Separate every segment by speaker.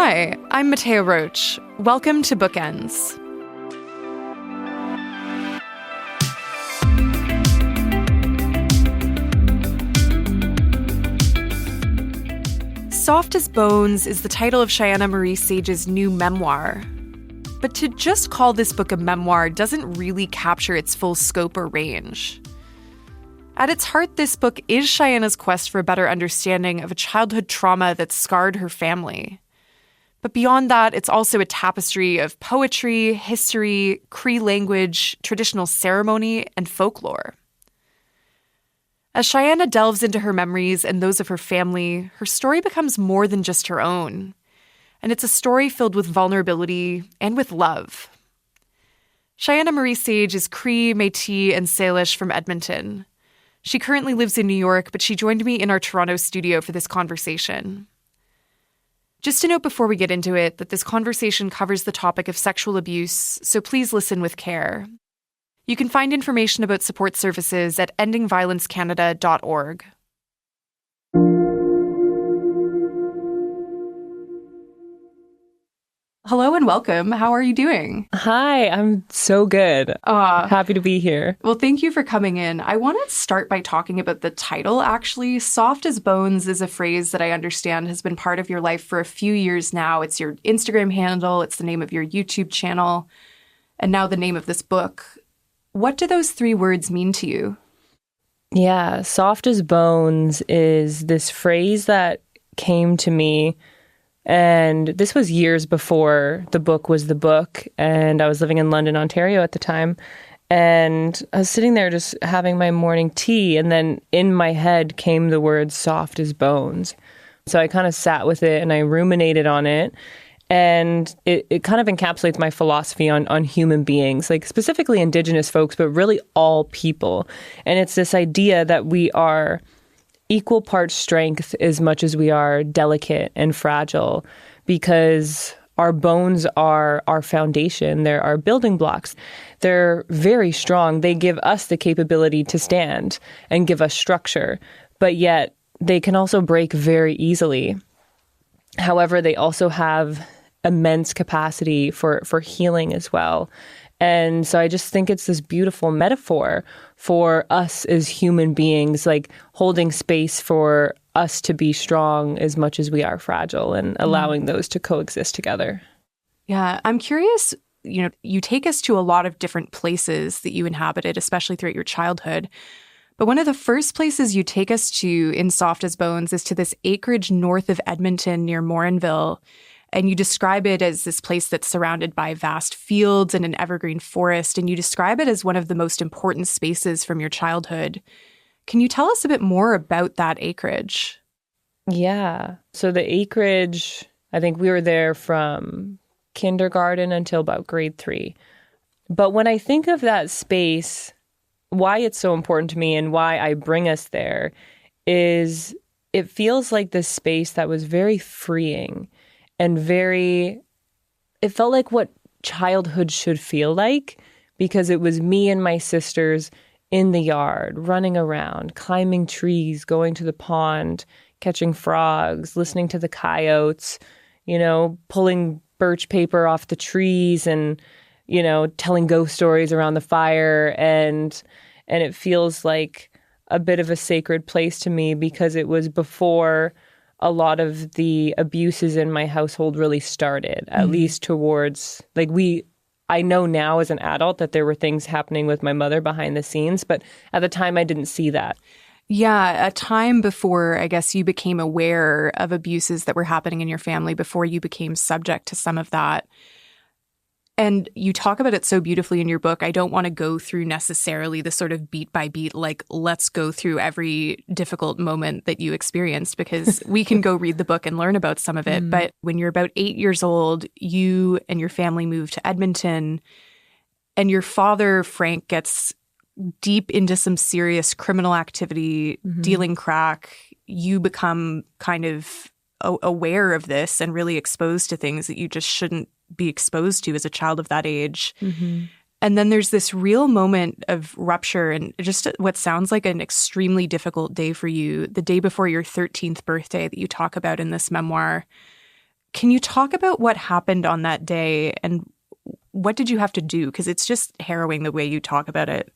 Speaker 1: Hi, I'm Mattea Roach. Welcome to Bookends. Soft as Bones is the title of Chyana Marie Sage's new memoir. But to just call this book a memoir doesn't really capture its full scope or range. At its heart, this book is Chyana's quest for a better understanding of a childhood trauma that scarred her family. But beyond that, it's also a tapestry of poetry, history, Cree language, traditional ceremony, and folklore. As Chyana delves into her memories and those of her family, her story becomes more than just her own. And it's a story filled with vulnerability and with love. Chyana Marie Sage is Cree, Métis, and Salish from Edmonton. She currently lives in New York, but she joined me in our Toronto studio for this conversation. Just a note before we get into it that this conversation covers the topic of sexual abuse, so please listen with care. You can find information about support services at endingviolencecanada.org. Hello and welcome. How are you doing?
Speaker 2: Hi, I'm so good. Happy to be here.
Speaker 1: Well, thank you for coming in. I want to start by talking about the title, actually. Soft as Bones is a phrase that I understand has been part of your life for a few years now. It's your Instagram handle, it's the name of your YouTube channel, and now the name of this book. What do those three words mean to you?
Speaker 2: Yeah, soft as bones is this phrase that came to me. And this was years before the book was the book. And I was living in London, Ontario at the time. And I was sitting there just having my morning tea. And then in my head came the word soft as bones. So I kind of sat with it and I ruminated on it. And it kind of encapsulates my philosophy on human beings, like specifically Indigenous folks, but really all people. And it's this idea that we are equal parts strength as much as we are delicate and fragile, because our bones are our foundation. They're our building blocks. They're very strong. They give us the capability to stand and give us structure, but yet they can also break very easily. However, they also have immense capacity for healing as well. And so I just think it's this beautiful metaphor for us as human beings, like holding space for us to be strong as much as we are fragile and allowing those to coexist together.
Speaker 1: Yeah, I'm curious, you take us to a lot of different places that you inhabited, especially throughout your childhood. But one of the first places you take us to in Soft as Bones is to this acreage north of Edmonton near Morinville. And you describe it as this place that's surrounded by vast fields and an evergreen forest. And you describe it as one of the most important spaces from your childhood. Can you tell us a bit more about that acreage?
Speaker 2: Yeah. So the acreage, I think we were there from kindergarten until about grade 3. But when I think of that space, why it's so important to me and why I bring us there is it feels like this space that was very freeing and it felt like what childhood should feel like, because it was me and my sisters in the yard, running around, climbing trees, going to the pond, catching frogs, listening to the coyotes, pulling birch paper off the trees and, telling ghost stories around the fire. And it feels like a bit of a sacred place to me because it was before a lot of the abuses in my household really started, at least towards, I know now as an adult that there were things happening with my mother behind the scenes, but at the time I didn't see that.
Speaker 1: Yeah, a time before, I guess, you became aware of abuses that were happening in your family, before you became subject to some of that. And you talk about it so beautifully in your book. I don't want to go through necessarily the sort of beat by beat, let's go through every difficult moment that you experienced, because we can go read the book and learn about some of it. But when you're about 8 years old, you and your family move to Edmonton, and your father, Frank, gets deep into some serious criminal activity, dealing crack. You become kind of aware of this and really exposed to things that you just shouldn't be exposed to as a child of that age. And then there's this real moment of rupture and just what sounds like an extremely difficult day for you, the day before your 13th birthday that you talk about in this memoir. Can you talk about what happened on that day and what did you have to do? Because it's just harrowing the way you talk about it.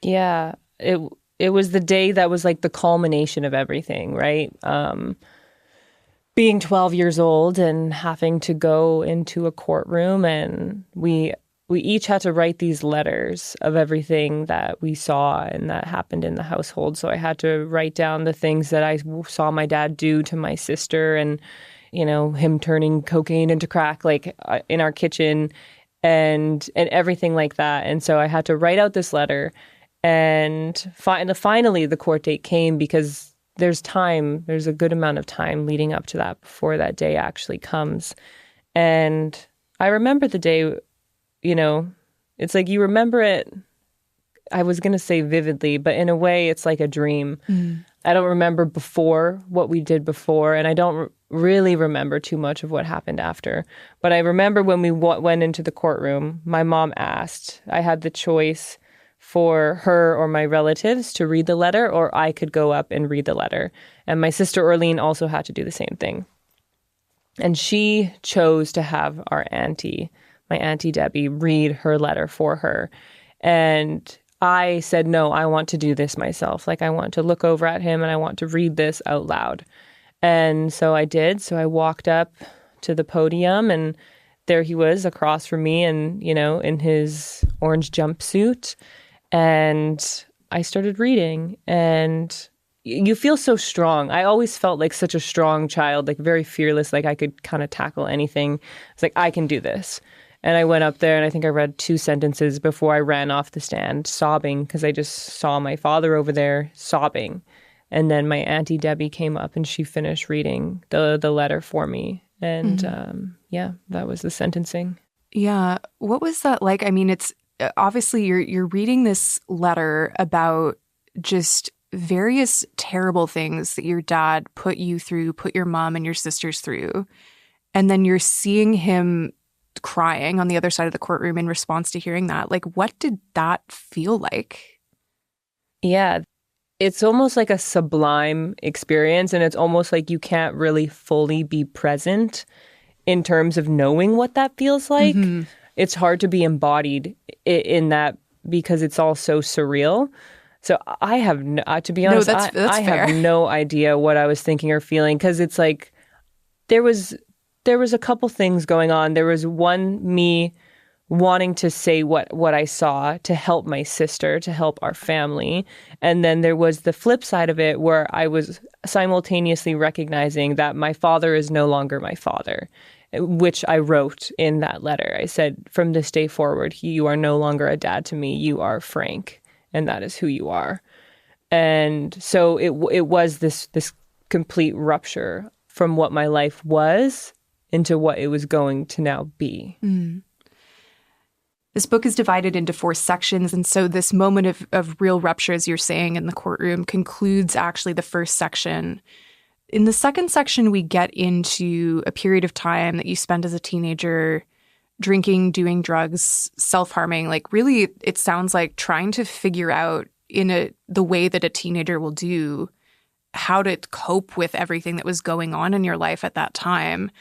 Speaker 2: Yeah, it was the day that was like the culmination of everything, right? Being 12 years old and having to go into a courtroom, and we each had to write these letters of everything that we saw and that happened in the household. So I had to write down the things that I saw my dad do to my sister, and him turning cocaine into crack, like in our kitchen, and everything like that. And so I had to write out this letter, and finally the court date came, because there's a good amount of time leading up to that before that day actually comes. And I remember the day, it's like you remember it, I was going to say vividly, but in a way it's like a dream. I don't remember before what we did before, and I don't really remember too much of what happened after. But I remember when we went into the courtroom, my mom asked, I had the choice for her or my relatives to read the letter, or I could go up and read the letter. And my sister Orlean also had to do the same thing. And she chose to have my Auntie Debbie, read her letter for her. And I said, no, I want to do this myself. Like, I want to look over at him and I want to read this out loud. And so I did. So I walked up to the podium, and there he was across from me, and, in his orange jumpsuit. And I started reading, and you feel so strong. I always felt like such a strong child, like very fearless, like I could kind of tackle anything. It's like, I can do this. And I went up there, and I think I read 2 sentences before I ran off the stand, sobbing, because I just saw my father over there sobbing. And then my Auntie Debbie came up, and she finished reading the letter for me. And that was the sentencing.
Speaker 1: Yeah. What was that like? I mean, it's obviously you're reading this letter about just various terrible things that your dad put you through, put your mom and your sisters through. And then you're seeing him crying on the other side of the courtroom in response to hearing that. Like, what did that feel like?
Speaker 2: Yeah, it's almost like a sublime experience, and it's almost like you can't really fully be present in terms of knowing what that feels like. Mm-hmm. It's hard to be embodied in that because it's all so surreal. So I have, to be honest, I have no idea what I was thinking or feeling, because it's like there was a couple things going on. There was one, me wanting to say what I saw to help my sister, to help our family. And then there was the flip side of it, where I was simultaneously recognizing that my father is no longer my father, which I wrote in that letter. I said, from this day forward, you are no longer a dad to me. You are Frank, and that is who you are. And so it was this complete rupture from what my life was into what it was going to now be. Mm.
Speaker 1: This book is divided into 4 sections, and so this moment of real rupture, as you're saying, in the courtroom concludes actually the first section. In the second section, we get into a period of time that you spend as a teenager drinking, doing drugs, self-harming. Like, really, it sounds like trying to figure out the way that a teenager will do, how to cope with everything that was going on in your life at that time.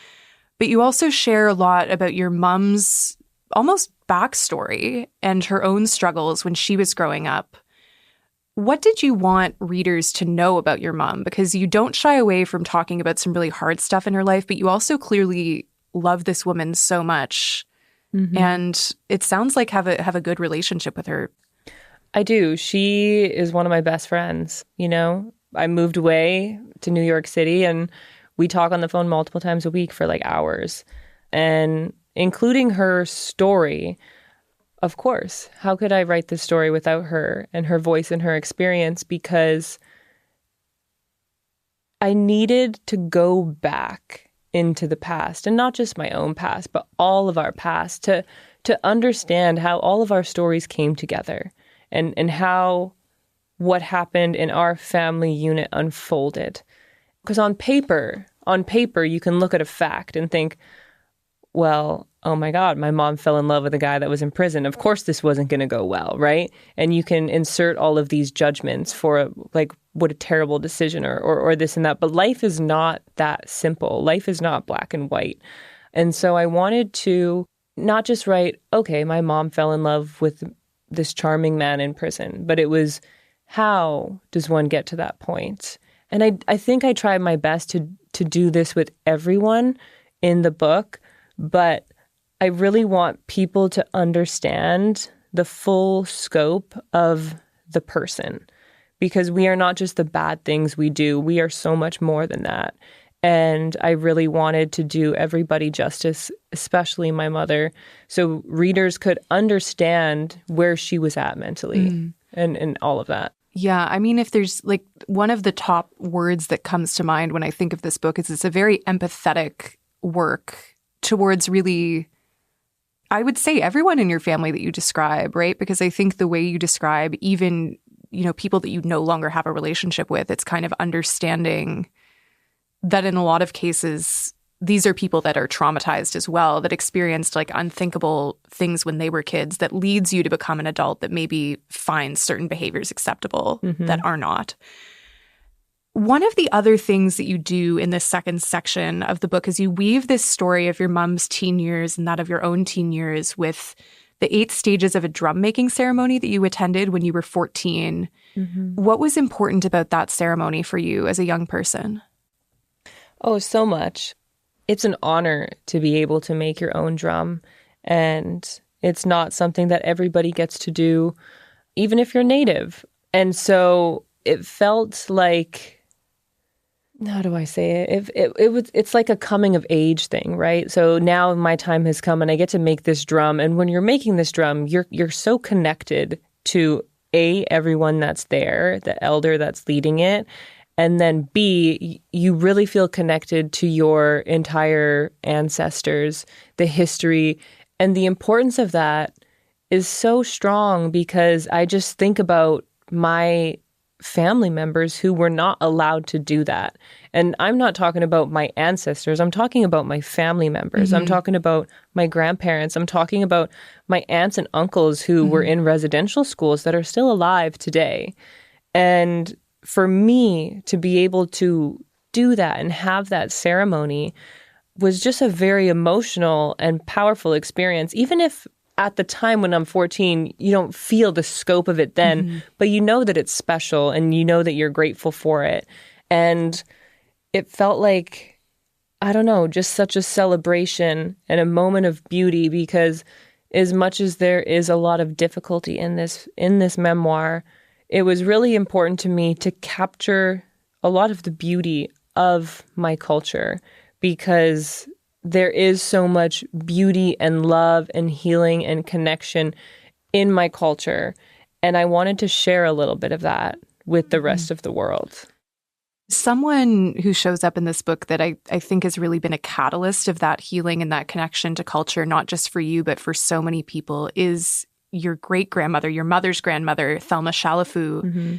Speaker 1: But you also share a lot about your mom's almost backstory and her own struggles when she was growing up. What did you want readers to know about your mom? Because you don't shy away from talking about some really hard stuff in her life, but you also clearly love this woman so much. Mm-hmm. And it sounds like have a good relationship with her.
Speaker 2: I do. She is one of my best friends. I moved away to New York City, and we talk on the phone multiple times a week for like hours. And including her story, of course, how could I write this story without her and her voice and her experience? Because I needed to go back into the past, and not just my own past, but all of our past, to understand how all of our stories came together, and how what happened in our family unit unfolded. Because on paper, you can look at a fact and think, well, oh my God, my mom fell in love with a guy that was in prison. Of course, this wasn't going to go well, right? And you can insert all of these judgments for like, what a terrible decision or this and that. But life is not that simple. Life is not black and white. And so I wanted to not just write, okay, my mom fell in love with this charming man in prison, but it was, how does one get to that point? And I think I tried my best to do this with everyone in the book, but I really want people to understand the full scope of the person, because we are not just the bad things we do. We are so much more than that. And I really wanted to do everybody justice, especially my mother, so readers could understand where she was at mentally and all of that.
Speaker 1: Yeah, I mean, if there's like one of the top words that comes to mind when I think of this book is it's a very empathetic work towards really, I would say, everyone in your family that you describe, right? Because I think the way you describe even, people that you no longer have a relationship with, it's kind of understanding that in a lot of cases, these are people that are traumatized as well, that experienced like unthinkable things when they were kids that leads you to become an adult that maybe finds certain behaviors acceptable that are not. One of the other things that you do in this second section of the book is you weave this story of your mom's teen years and that of your own teen years with the 8 stages of a drum making ceremony that you attended when you were 14. What was important about that ceremony for you as a young person?
Speaker 2: Oh, so much. It's an honor to be able to make your own drum. And it's not something that everybody gets to do, even if you're native. And so it felt like, how do I say it? It's like a coming of age thing, right? So now my time has come and I get to make this drum. And when you're making this drum, you're so connected to everyone that's there, the elder that's leading it. And then B, you really feel connected to your entire ancestors, the history. And the importance of that is so strong because I just think about my family members who were not allowed to do that. And I'm not talking about my ancestors. I'm talking about my family members. I'm talking about my grandparents. I'm talking about my aunts and uncles who were in residential schools that are still alive today. And for me to be able to do that and have that ceremony was just a very emotional and powerful experience. Even if at the time when I'm 14, you don't feel the scope of it then, but you know that it's special and you know that you're grateful for it. And it felt like, I don't know, just such a celebration and a moment of beauty, because as much as there is a lot of difficulty in this memoir, it was really important to me to capture a lot of the beauty of my culture, because there is so much beauty and love and healing and connection in my culture. And I wanted to share a little bit of that with the rest of the world.
Speaker 1: Someone who shows up in this book that I think has really been a catalyst of that healing and that connection to culture, not just for you, but for so many people, is your great-grandmother, your mother's grandmother, Thelma Chalafu.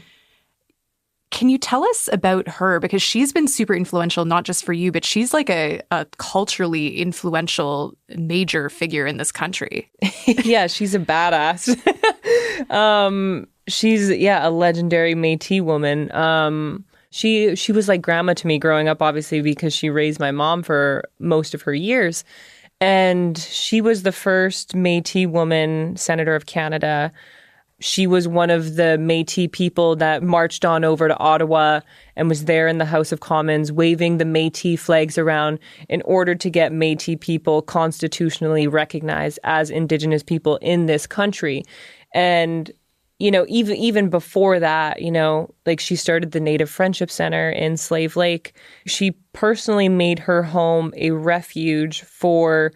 Speaker 1: Can you tell us about her? Because she's been super influential, not just for you, but she's like a culturally influential major figure in this country.
Speaker 2: Yeah, she's a badass. She's, a legendary Métis woman. She was like grandma to me growing up, obviously, because she raised my mom for most of her years. And she was the first Métis woman senator of Canada. She was one of the Métis people that marched on over to Ottawa and was there in the House of Commons waving the Métis flags around in order to get Métis people constitutionally recognized as Indigenous people in this country. And, even before that, like she started the Native Friendship Center in Slave Lake. She personally made her home a refuge for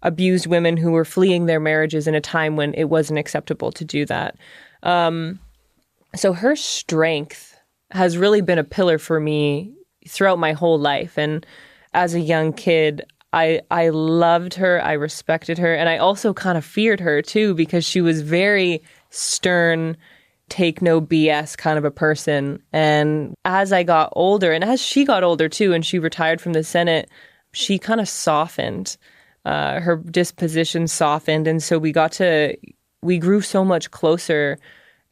Speaker 2: abused women who were fleeing their marriages in a time when it wasn't acceptable to do that. So her strength has really been a pillar for me throughout my whole life. And as a young kid, I loved her, I respected her, and I also kind of feared her too, because she was very stern, take no BS kind of a person. And as I got older, and as she got older too, and she retired from the Senate, she kind of softened. Her disposition softened. And so we grew so much closer,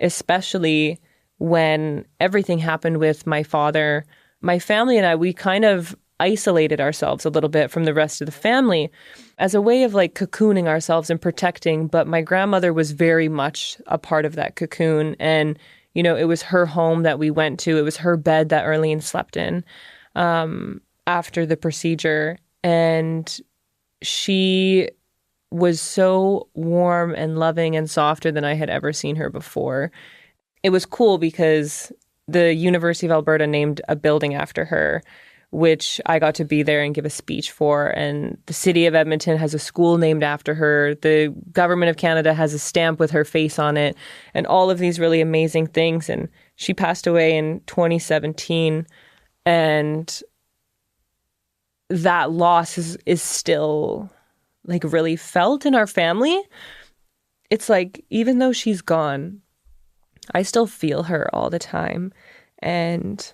Speaker 2: especially when everything happened with my father. My family and I, we kind of isolated ourselves a little bit from the rest of the family as a way of like cocooning ourselves and protecting. But my grandmother was very much a part of that cocoon. And, you know, it was her home that we went to. It was her bed that Arlene slept in after the procedure. And she was so warm and loving and softer than I had ever seen her before. It was cool because the University of Alberta named a building after her, which I got to be there and give a speech for. And the city of Edmonton has a school named after her. The government of Canada has a stamp with her face on it, and all of these really amazing things. And she passed away in 2017. And that loss is still like really felt in our family. It's like, even though she's gone, I still feel her all the time. And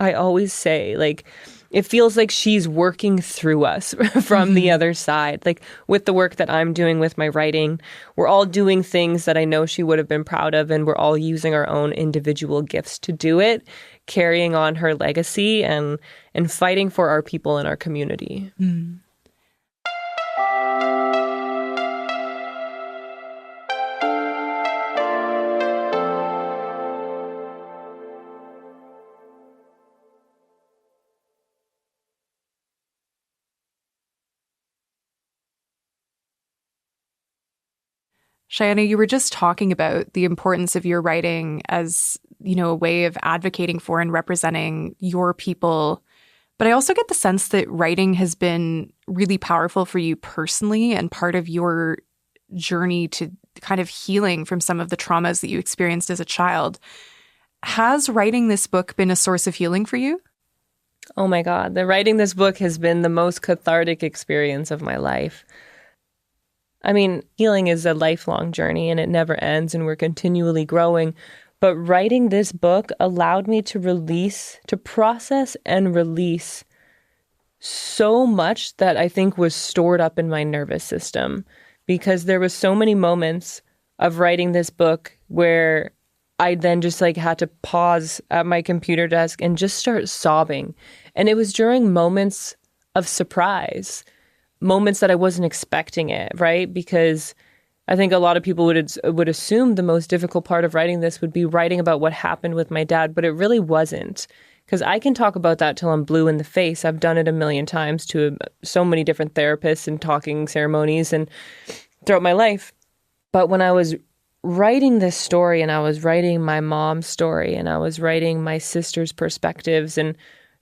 Speaker 2: I always say, like, it feels like she's working through us from the other side. Like with the work that I'm doing with my writing, we're all doing things that I know she would have been proud of, and we're all using our own individual gifts to do it, carrying on her legacy and fighting for our people in our community. Mm.
Speaker 1: Chyana, you were just talking about the importance of your writing as, you know, a way of advocating for and representing your people. But I also get the sense that writing has been really powerful for you personally and part of your journey to kind of healing from some of the traumas that you experienced as a child. Has writing this book been a source of healing for you?
Speaker 2: Oh my God, writing this book has been the most cathartic experience of my life. I mean, healing is a lifelong journey and it never ends, and we're continually growing. But writing this book allowed me to process and release so much that I think was stored up in my nervous system, because there was so many moments of writing this book where I then just like had to pause at my computer desk and just start sobbing. And it was during moments of surprise, moments that I wasn't expecting it, right? Because I think a lot of people would assume the most difficult part of writing this would be writing about what happened with my dad, but it really wasn't. Because I can talk about that till I'm blue in the face. I've done it a million times to so many different therapists and talking ceremonies and throughout my life. But when I was writing this story, and I was writing my mom's story, and I was writing my sister's perspectives, and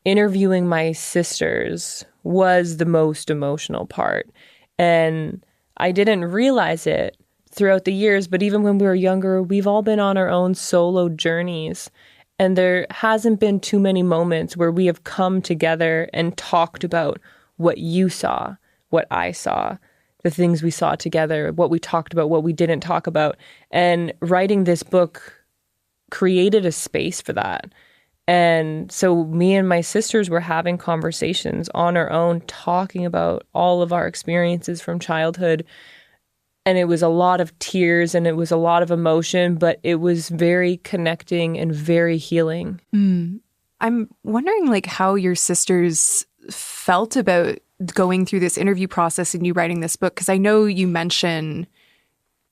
Speaker 2: interviewing my sisters was the most emotional part. And I didn't realize it throughout the years, but even when we were younger, we've all been on our own solo journeys. And there hasn't been too many moments where we have come together and talked about what you saw, what I saw, the things we saw together, what we talked about, what we didn't talk about. And writing this book created a space for that. And so me and my sisters were having conversations on our own, talking about all of our experiences from childhood. And it was a lot of tears and it was a lot of emotion, but it was very connecting and very healing.
Speaker 1: I'm wondering like how your sisters felt about going through this interview process and you writing this book, because I know you mention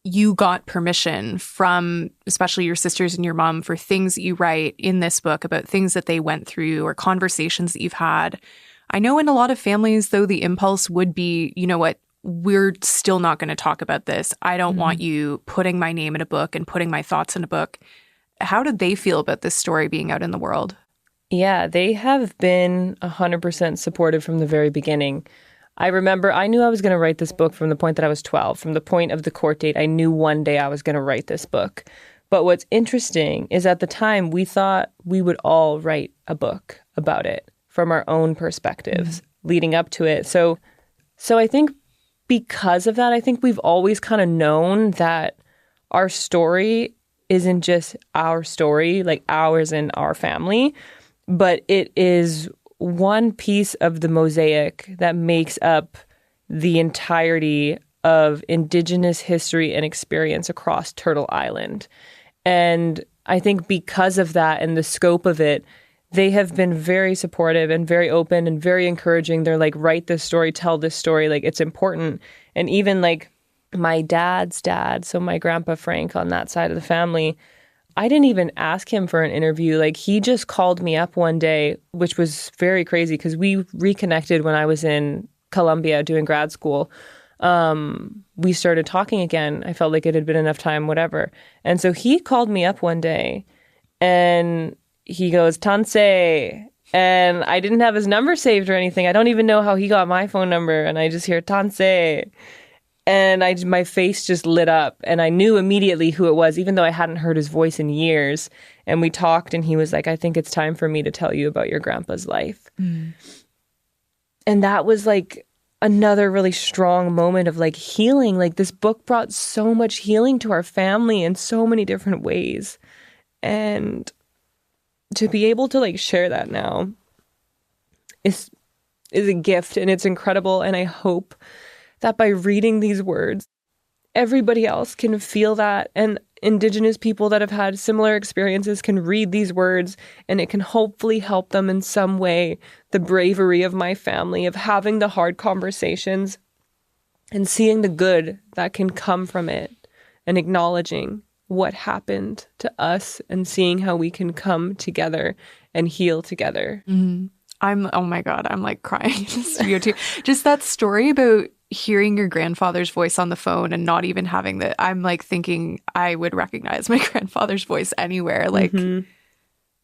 Speaker 1: you got permission from especially your sisters and your mom for things that you write in this book about things that they went through or conversations that you've had. I know in a lot of families, though, the impulse would be, you know what, we're still not going to talk about this. I don't want you putting my name in a book and putting my thoughts in a book. How did they feel about this story being out in the world?
Speaker 2: Yeah, they have been 100% supportive from the very beginning. I remember I knew I was going to write this book from the point that I was 12. From the point of the court date, I knew one day I was going to write this book. But what's interesting is at the time, we thought we would all write a book about it from our own perspectives leading up to it. So I think because of that, I think we've always kind of known that our story isn't just our story, like ours and our family, but it is one piece of the mosaic that makes up the entirety of Indigenous history and experience across Turtle Island. And I think because of that and the scope of it, they have been very supportive and very open and very encouraging. They're like, write this story, tell this story, like it's important. And even like my dad's dad, so my grandpa Frank on that side of the family, I didn't even ask him for an interview. Like he just called me up one day, which was very crazy because we reconnected when I was in Columbia doing grad school. We started talking again. I felt like it had been enough time, whatever. And so he called me up one day and he goes, Tansei. And I didn't have his number saved or anything. I don't even know how he got my phone number. And I just hear Tansei. And my face just lit up. And I knew immediately who it was, even though I hadn't heard his voice in years. And we talked and he was like, I think it's time for me to tell you about your grandpa's life. Mm. And that was like another really strong moment of like healing. Like this book brought so much healing to our family in so many different ways. And to be able to like share that now is a gift, and it's incredible. And I hope that by reading these words, everybody else can feel that, and Indigenous people that have had similar experiences can read these words, and it can hopefully help them in some way. The bravery of my family, of having the hard conversations and seeing the good that can come from it, and acknowledging what happened to us and seeing how we can come together and heal together.
Speaker 1: Mm-hmm. Oh my God, I'm like crying in the studio too. Just that story about hearing your grandfather's voice on the phone and not even having that. I'm like thinking I would recognize my grandfather's voice anywhere. Like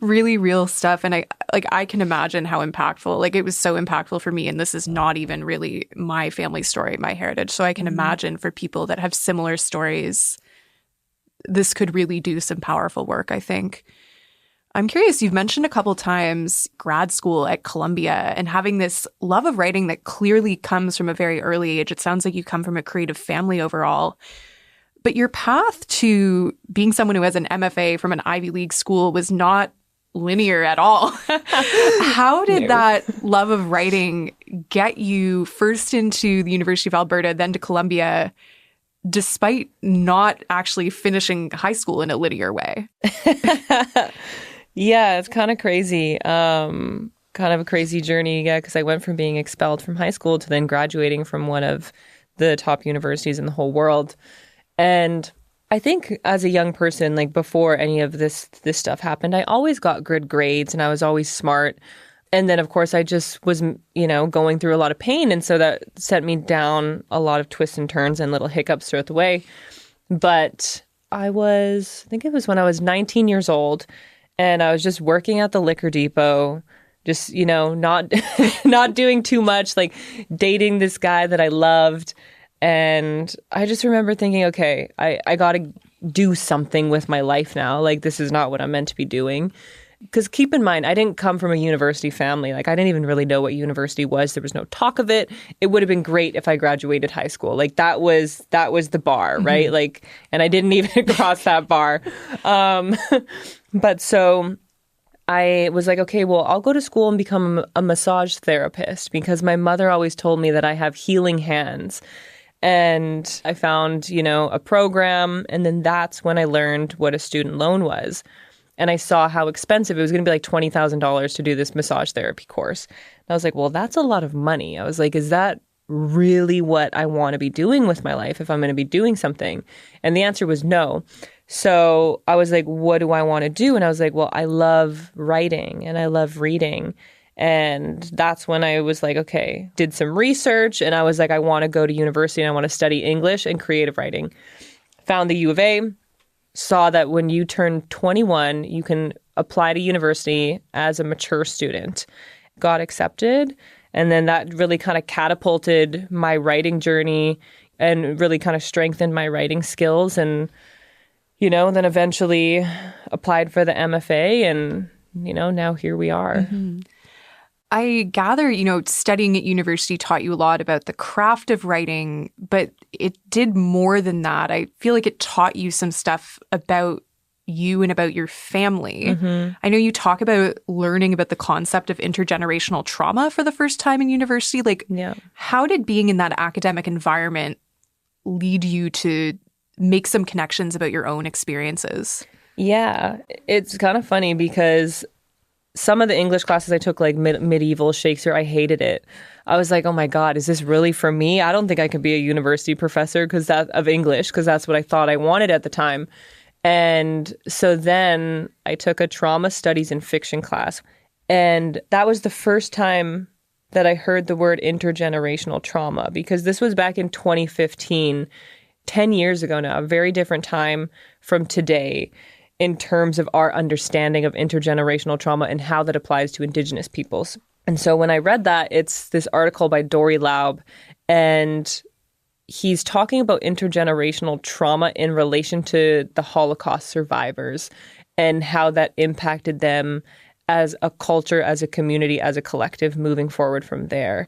Speaker 1: really real stuff. And I can imagine how impactful, like it was so impactful for me. And this is not even really my family story, my heritage. So I can imagine for people that have similar stories, this could really do some powerful work, I think. I'm curious, you've mentioned a couple times grad school at Columbia and having this love of writing that clearly comes from a very early age. It sounds like you come from a creative family overall. But your path to being someone who has an MFA from an Ivy League school was not linear at all. How did that love of writing get you first into the University of Alberta, then to Columbia, despite not actually finishing high school in a linear way?
Speaker 2: Yeah, it's kind of crazy. Kind of a crazy journey, yeah, because I went from being expelled from high school to then graduating from one of the top universities in the whole world. And I think as a young person, like before any of this stuff happened, I always got good grades and I was always smart. And then, of course, I just was, going through a lot of pain. And so that sent me down a lot of twists and turns and little hiccups throughout the way. But I think it was when I was 19 years old. And I was just working at the liquor depot, just, not not doing too much, like dating this guy that I loved. And I just remember thinking, okay, I got to do something with my life now. Like, this is not what I'm meant to be doing. Because keep in mind, I didn't come from a university family. Like, I didn't even really know what university was. There was no talk of it. It would have been great if I graduated high school. Like, that was the bar, right? Mm-hmm. Like, and I didn't even cross that bar. But so I was like, okay, well, I'll go to school and become a massage therapist because my mother always told me that I have healing hands. And I found, a program. And then that's when I learned what a student loan was. And I saw how expensive it was going to be, like $20,000 to do this massage therapy course. And I was like, well, that's a lot of money. I was like, is that really what I want to be doing with my life if I'm going to be doing something? And the answer was no. So I was like, what do I want to do? And I was like, well, I love writing and I love reading. And that's when I was like, okay, did some research. And I was like, I want to go to university and I want to study English and creative writing. Found the U of A. Saw that when you turn 21, you can apply to university as a mature student. Got accepted. And then that really kind of catapulted my writing journey and really kind of strengthened my writing skills. And, then eventually applied for the MFA and, now here we are.
Speaker 1: Mm-hmm. I gather, studying at university taught you a lot about the craft of writing, but it did more than that. I feel like it taught you some stuff about you and about your family. I know you talk about learning about the concept of intergenerational trauma for the first time in university. Like, how did being in that academic environment lead you to make some connections about your own experiences?
Speaker 2: Yeah, it's kind of funny because some of the English classes I took, like medieval Shakespeare, I hated it. I was like, oh my God, is this really for me? I don't think I could be a university professor of English because that's what I thought I wanted at the time. And so then I took a trauma studies and fiction class. And that was the first time that I heard the word intergenerational trauma, because this was back in 2015, 10 years ago now, a very different time from today in terms of our understanding of intergenerational trauma and how that applies to Indigenous peoples. And so when I read that, it's this article by Dory Laub, and he's talking about intergenerational trauma in relation to the Holocaust survivors and how that impacted them as a culture, as a community, as a collective moving forward from there.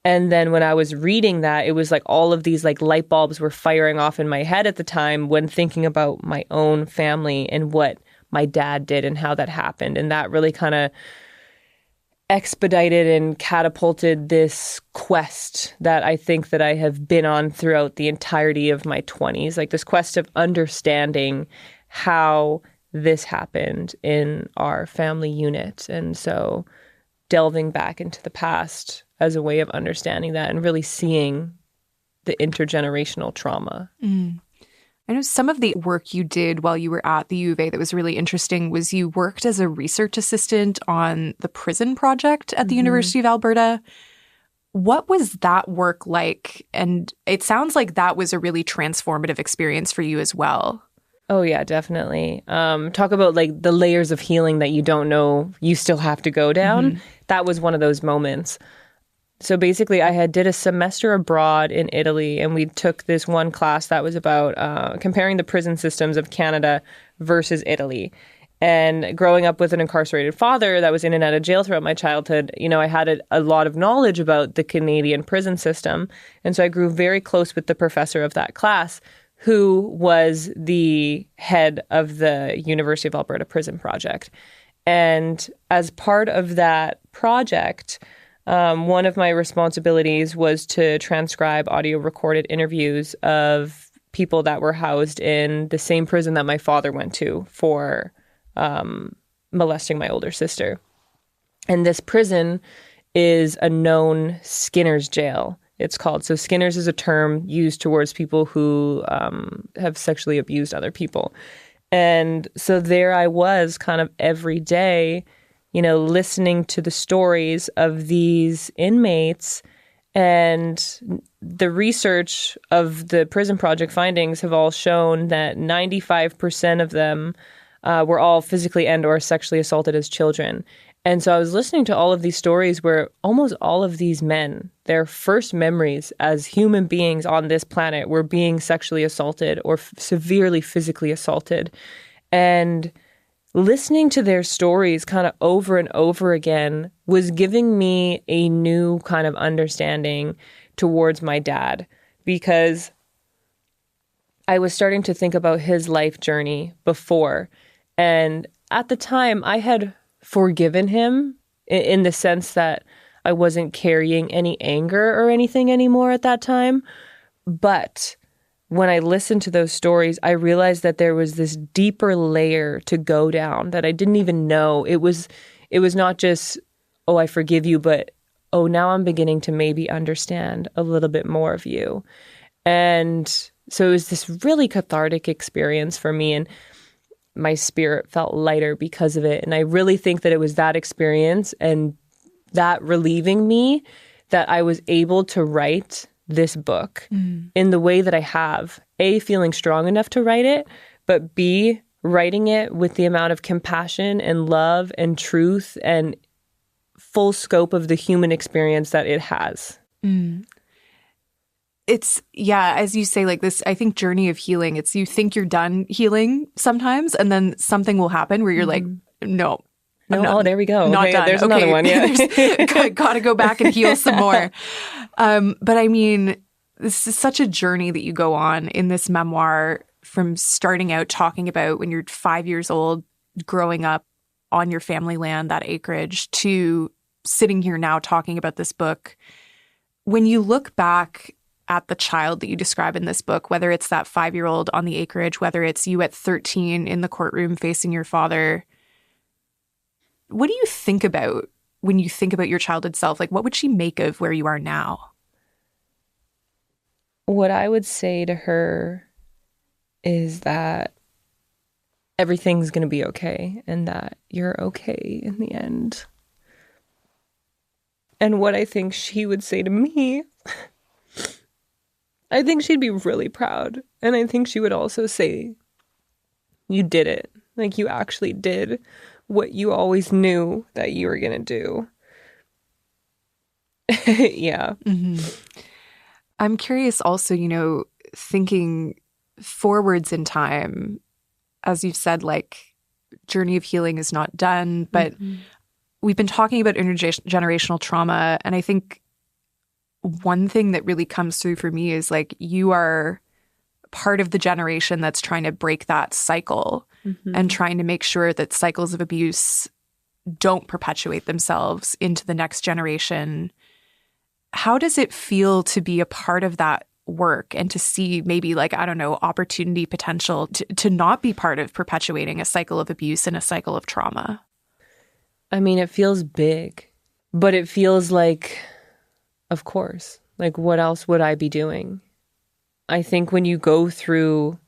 Speaker 2: And then when I was reading that, it was like all of these like light bulbs were firing off in my head at the time when thinking about my own family and what my dad did and how that happened. And that really kind of expedited and catapulted this quest that I think that I have been on throughout the entirety of my 20s, like this quest of understanding how this happened in our family unit. And so delving back into the past as a way of understanding that and really seeing the intergenerational trauma.
Speaker 1: I know some of the work you did while you were at the U of A that was really interesting was you worked as a research assistant on the prison project at the University of Alberta. What was that work like? And it sounds like that was a really transformative experience for you as well.
Speaker 2: Oh, yeah, definitely. Talk about like the layers of healing that you don't know you still have to go down. That was one of those moments. So basically, I did a semester abroad in Italy, and we took this one class that was about comparing the prison systems of Canada versus Italy. And growing up with an incarcerated father that was in and out of jail throughout my childhood, you know, I had a lot of knowledge about the Canadian prison system. And so I grew very close with the professor of that class, who was the head of the University of Alberta Prison Project. And as part of that project, one of my responsibilities was to transcribe audio recorded interviews of people that were housed in the same prison that my father went to for molesting my older sister. And this prison is a known Skinner's jail, it's called. So Skinner's is a term used towards people who have sexually abused other people. And so there I was kind of every day, you know, listening to the stories of these inmates, and the research of the Prison Project findings have all shown that 95% of them were all physically and or sexually assaulted as children. And so I was listening to all of these stories where almost all of these men, their first memories as human beings on this planet were being sexually assaulted or severely physically assaulted. And listening to their stories kind of over and over again was giving me a new kind of understanding towards my dad, because I was starting to think about his life journey before. And at the time, I had forgiven him in the sense that I wasn't carrying any anger or anything anymore at that time. But when I listened to those stories, I realized that there was this deeper layer to go down that I didn't even know. It was not just, oh, I forgive you, but, oh, now I'm beginning to maybe understand a little bit more of you. And so it was this really cathartic experience for me, and my spirit felt lighter because of it. And I really think that it was that experience and that relieving me that I was able to write this book in the way that I have. A, feeling strong enough to write it, but B, writing it with the amount of compassion and love and truth and full scope of the human experience that it has.
Speaker 1: It's, yeah, as you say, like this, I think, journey of healing, it's you think you're done healing sometimes, and then something will happen where you're like, no,
Speaker 2: there we go.
Speaker 1: Not done.
Speaker 2: There's another one. Yeah.
Speaker 1: Gotta go back and heal some more. But I mean, this is such a journey that you go on in this memoir from starting out talking about when you're 5 years old, growing up on your family land, that acreage, to sitting here now talking about this book. When you look back at the child that you describe in this book, whether it's that 5-year-old on the acreage, whether it's you at 13 in the courtroom facing your father, what do you think about when you think about your childhood self? Like, what would she make of where you are now?
Speaker 2: What I would say to her is that everything's going to be okay and that you're okay in the end. And what I think she would say to me, I think she'd be really proud. And I think she would also say, you did it. Like, you actually did what you always knew that you were going to do. Yeah.
Speaker 1: Mm-hmm. I'm curious also, thinking forwards in time, as you've said, like, journey of healing is not done, but we've been talking about intergenerational trauma. And I think one thing that really comes through for me is, like, you are part of the generation that's trying to break that cycle and trying to make sure that cycles of abuse don't perpetuate themselves into the next generation. How does it feel to be a part of that work and to see maybe, like, I don't know, opportunity potential to not be part of perpetuating a cycle of abuse and a cycle of trauma?
Speaker 2: I mean, it feels big, but it feels like, of course, like, what else would I be doing? I think when you go through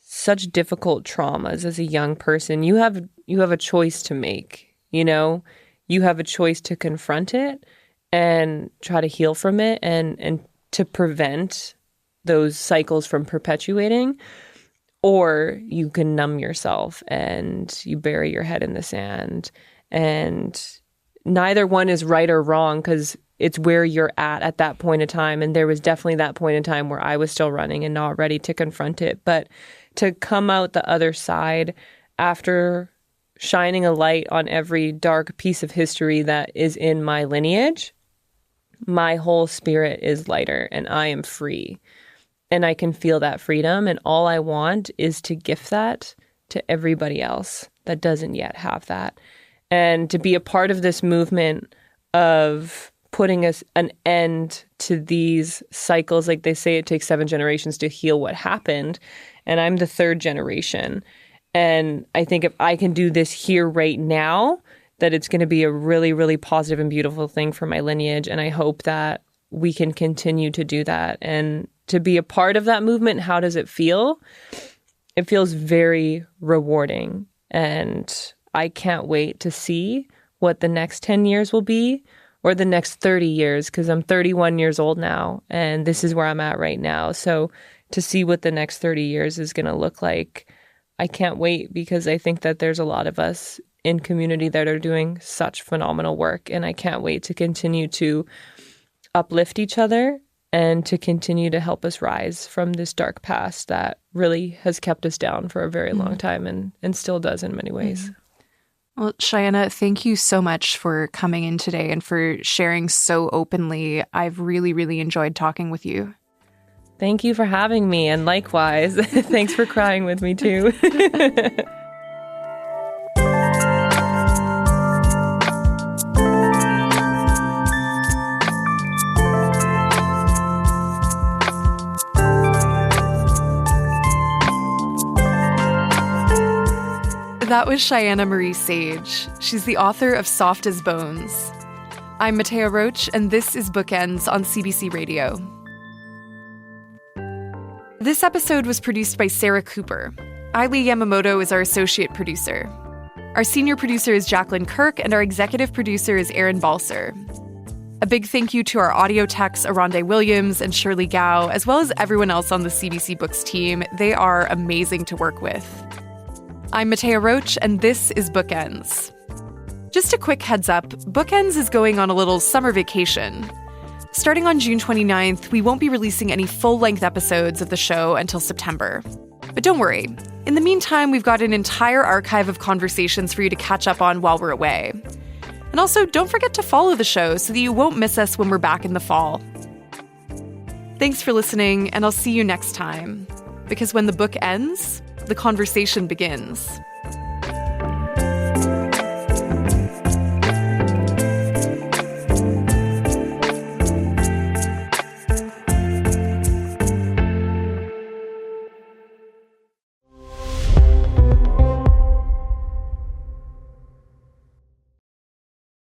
Speaker 2: such difficult traumas as a young person, you have a choice to make, You have a choice to confront it and try to heal from it and to prevent those cycles from perpetuating, or you can numb yourself and you bury your head in the sand. And neither one is right or wrong, because it's where you're at that point in time. And there was definitely that point in time where I was still running and not ready to confront it. But to come out the other side after shining a light on every dark piece of history that is in my lineage, my whole spirit is lighter and I am free. And I can feel that freedom. And all I want is to gift that to everybody else that doesn't yet have that. And to be a part of this movement of putting an end to these cycles. Like they say, it takes 7 generations to heal what happened. And I'm the 3rd generation. And I think if I can do this here right now, that it's going to be a really, really positive and beautiful thing for my lineage. And I hope that we can continue to do that. And to be a part of that movement, how does it feel? It feels very rewarding. And I can't wait to see what the next 10 years will be, or the next 30 years, because I'm 31 years old now, and this is where I'm at right now. So to see what the next 30 years is going to look like, I can't wait, because I think that there's a lot of us in community that are doing such phenomenal work, and I can't wait to continue to uplift each other and to continue to help us rise from this dark past that really has kept us down for a very long time and still does in many ways.
Speaker 1: Well, Chyana, thank you so much for coming in today and for sharing so openly. I've really, really enjoyed talking with you.
Speaker 2: Thank you for having me, and likewise. Thanks for crying with me too.
Speaker 1: That was Chyana Marie Sage. She's the author of Soft as Bones. I'm Mattea Roach, and this is Bookends on CBC Radio. This episode was produced by Sarah Cooper. Ailey Yamamoto is our associate producer. Our senior producer is Jacqueline Kirk, and our executive producer is Aaron Balser. A big thank you to our audio techs, Aronde Williams and Shirley Gao, as well as everyone else on the CBC Books team. They are amazing to work with. I'm Mattea Roach, and this is Bookends. Just a quick heads up, Bookends is going on a little summer vacation. Starting on June 29th, we won't be releasing any full-length episodes of the show until September. But don't worry. In the meantime, we've got an entire archive of conversations for you to catch up on while we're away. And also, don't forget to follow the show so that you won't miss us when we're back in the fall. Thanks for listening, and I'll see you next time. Because when the book ends, the conversation begins.